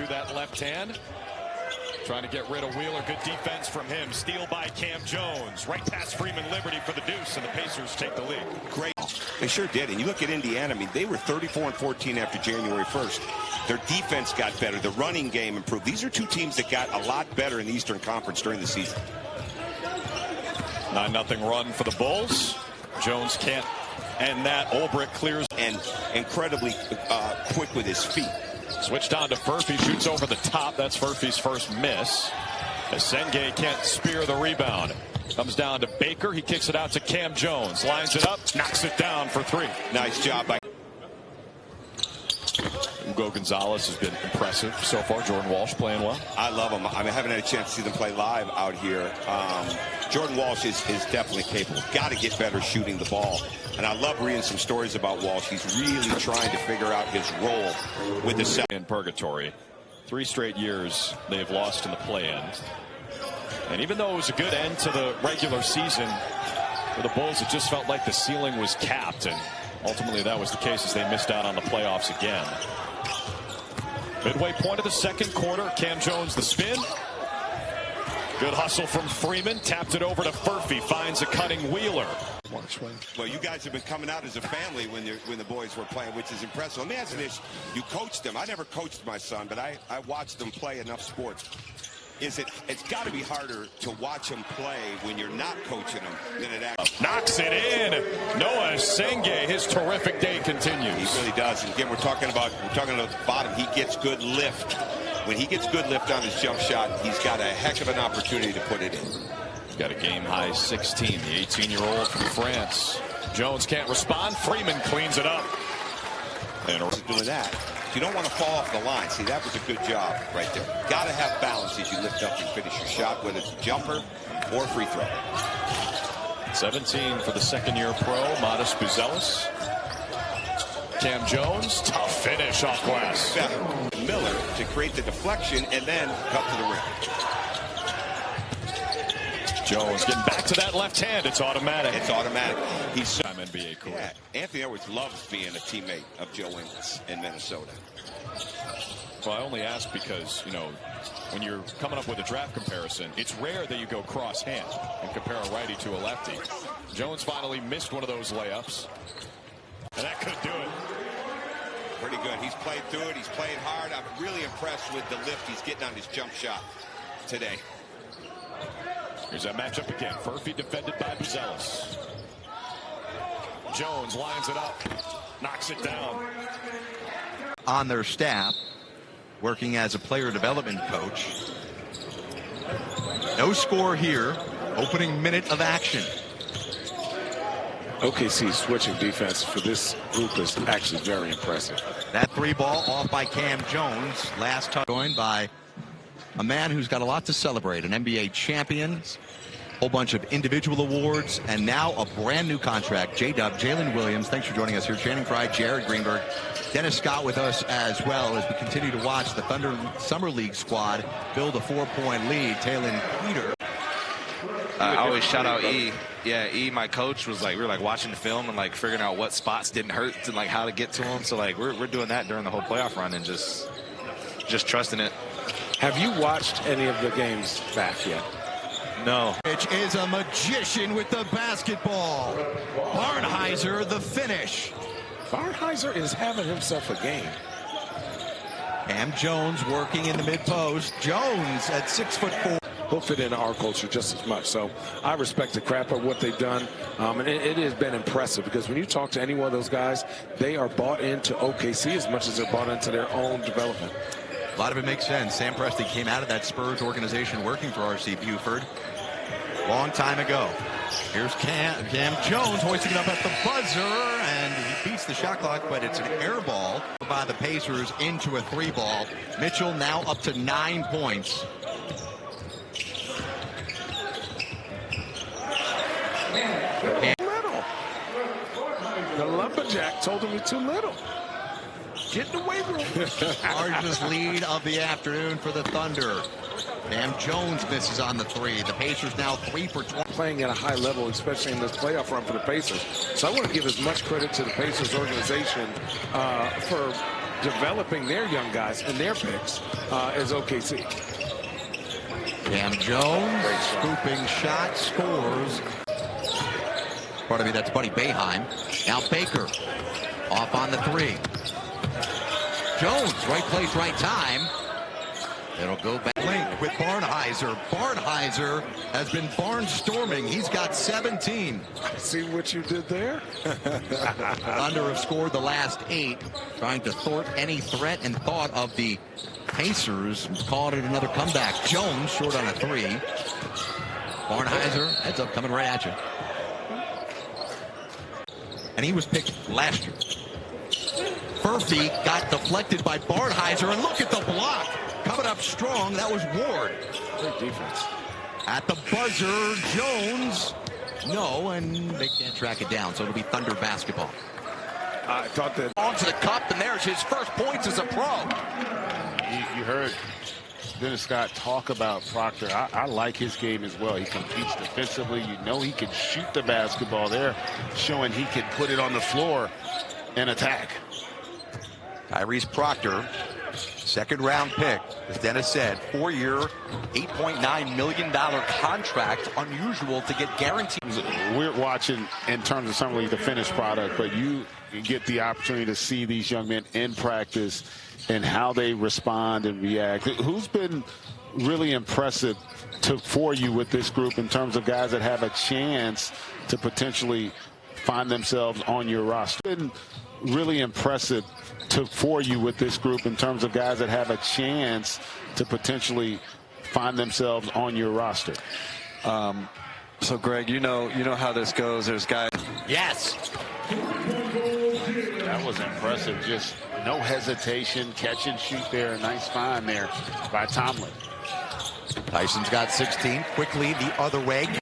through that left hand. Trying to get rid of Wheeler. Good defense from him. Steal by Cam Jones. Right past Freeman Liberty for the deuce, and the Pacers take the lead. Great. They sure did. And you look at Indiana, I mean, they were 34-14 after January 1st. Their defense got better. The running game improved. These are two teams that got a lot better in the Eastern Conference during the season. 9-0 run for the Bulls. Jones can't end that. Ulbrich clears. And incredibly quick with his feet. Switched on to Furphy, shoots over the top. That's Furphy's first miss. Senge can't spear the rebound. Comes down to Baker. He kicks it out to Cam Jones. Lines it up, knocks it down for three. Nice job by Hugo Gonzalez has been impressive so far. Jordan Walsh playing well. I love him. I haven't had a chance to see them play live out here. Jordan Walsh is definitely capable. Got to get better shooting the ball. And I love reading some stories about Walsh. He's really trying to figure out his role with the in purgatory. 3 straight years they've lost in the play-in. And even though it was a good end to the regular season for the Bulls, it just felt like the ceiling was capped. And ultimately that was the case as they missed out on the playoffs again. Midway point of the second quarter. Cam Jones the spin. Good hustle from Freeman. Tapped it over to Furphy. Finds a cutting Wheeler. Well, you guys have been coming out as a family when the boys were playing, which is impressive. Let me ask you this. You coached them. I never coached my son, but I watched them play enough sports. It's got to be harder to watch them play when you're not coaching them than it actually. Knocks it in. Noah Senge, his terrific day continues. He really does. And again, we're talking about the bottom. He gets good lift. When he gets good lift on his jump shot, he's got a heck of an opportunity to put it in. He's got a game-high 16, the 18-year-old from France. Jones can't respond. Freeman cleans it up. And doing that, you don't want to fall off the line. See, that was a good job right there. Got to have balance as you lift up and finish your shot, whether it's a jumper or free throw. 17 for the second-year pro, Modest Buzelis. Cam Jones, tough finish off glass. Miller to create the deflection and then cut to the rim. Jones getting back to that left hand. It's automatic. It's automatic. He's NBA career. Yeah, Anthony Edwards loves being a teammate of Joe Ingles in Minnesota. Well, I only ask because, you know, when you're coming up with a draft comparison, it's rare that you go cross hand and compare a righty to a lefty. Jones finally missed one of those layups. And that could do it. Pretty good. He's played through it. He's played hard. I'm really impressed with the lift he's getting on his jump shot today. Here's that matchup again. Furphy defended by Buzelis. Jones lines it up. Knocks it down. On their staff, working as a player development coach. No score here. Opening minute of action. OKC switching defense for this group is actually very impressive. That 3 ball off by Cam Jones. Last touch joined by a man who's got a lot to celebrate. An NBA champion, whole bunch of individual awards, and now a brand new contract. J-Dub, Jalen Williams, thanks for joining us here. Channing Frye, Jared Greenberg, Dennis Scott with us as well as we continue to watch the Thunder Summer League squad build a 4-point lead. Talon Peter. I always shout out E. Yeah, E, my coach, was like, we were like watching the film and like figuring out what spots didn't hurt and like how to get to them. So like we're doing that during the whole playoff run and just trusting it. Have you watched any of the games back yet? No. Which is a magician with the basketball. Barnhizer, the finish. Barnhizer is having himself a game. Cam Jones working in the mid-post. Jones at 6'4". He'll fit into our culture just as much. So I respect the crap of what they've done. And it has been impressive because when you talk to any one of those guys, they are bought into OKC as much as they're bought into their own development. A lot of it makes sense. Sam Presti came out of that Spurs organization working for R.C. Buford long time ago. Here's Cam Jones hoisting it up at the buzzer, and he beats the shot clock, but it's an air ball by the Pacers into a 3-ball. Mitchell now up to 9 points. Little. The lumberjack told him he's too little. Get in the weight room. Largest lead of the afternoon for the Thunder. Cam Jones misses on the 3. The Pacers now 3 for 20. Playing at a high level, especially in this playoff run for the Pacers. So I want to give as much credit to the Pacers organization for developing their young guys and their picks as OKC. Cam Jones, scooping shot, scores. Pardon me, that's Buddy Boeheim. Now Baker, off on the three. Jones, right place, right time. It'll go back. Link with Barnhizer. Barnhizer has been barnstorming. He's got 17. See what you did there? Thunder have scored the last 8, trying to thwart any threat and thought of the Pacers. Called it another comeback. Jones short on a 3. Barnhizer heads up, coming right at you. And he was picked last year. Furphy got deflected by Barnhizer, and look at the block. Coming up strong, that was Ward. Great defense. At the buzzer, Jones. No, and they can't track it down, so it'll be Thunder basketball. I thought that. Onto the cup, and there's his first points as a pro. You heard Dennis Scott talk about Proctor. I like his game as well. He competes defensively. You know he can shoot the basketball there, showing he can put it on the floor and attack. Tyrese Proctor, second-round pick, as Dennis said, 4-year, $8.9 million contract, unusual to get guaranteed. We're watching in terms of some of the finished product, but you get the opportunity to see these young men in practice and how they respond and react. Who's been really impressive for you with this group in terms of guys that have a chance to potentially find themselves on your roster? Been really impressive for you with this group in terms of guys that have a chance to potentially find themselves on your roster? So Greg, you know how this goes. There's guys. Yes. That was impressive. Just no hesitation, catch and shoot there. A nice find there by Tomlin. Tyson's got 16. Quickly the other way.